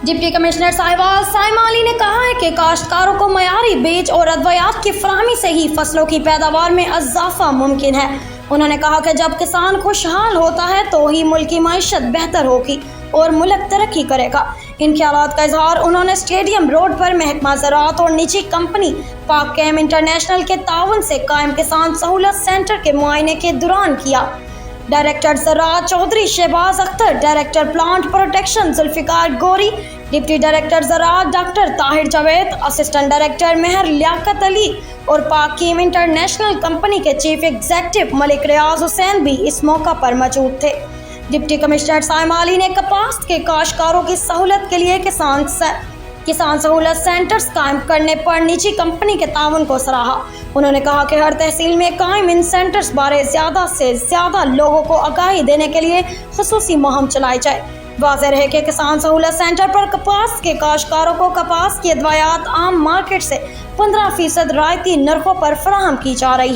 Deputy commissioner साहिबा साइमा अली ने कहा है कि काश्तकारों को मयारी बीज और अद्वियात की फराहमी से ही फसलों की पैदावार में इजाफा मुमकिन है। उन्होंने कहा कि जब किसान खुशहाल होता है तो ही मुल्क की मईशत बेहतर होगी और मुल्क तरक्की करेगा। इन ख्यालात का इजहार उन्होंने स्टेडियम रोड पर महकमा ज़राअत और निजी कंपनी पाक कैम इंटरनेशनल के ताउन से कायम किसान सहूलत सेंटर के मुआयने के दौरान किया। डायरेक्टर ज़राअत Chaudhry Shahbaz Akhtar, director plant protection Zulfiqar Gori, deputy director ज़राअत doctor Tahir Javed, assistant director Mehar Liaquat Ali और पाक कैम इंटरनेशनल कंपनी के चीफ एग्जीक्यूटिव मलिक रियाज हुसैन भी इस मौका पर मौजूद थे। डिप्टी कमिश्नर साइमा अली ने कपास के काश्तकारों की सहूलत के लिए किसान सहूलत सेंटर्स कायम करने पर निजी कंपनी के ताउन को सराहा। उन्होंने कहा कि हर तहसील में कायम इन सेंटर्स बारे ज़्यादा से ज़्यादा लोगों को आगाही देने के लिए खुसूसी मुहिम चलाई जाए। वाज़ेह रहे कि किसान सहूलत सेंटर पर कपास के काश्तकारों को कपास की अद्वियात आम मार्केट से 15% रायती नरखों पर फराहम की जा रही है।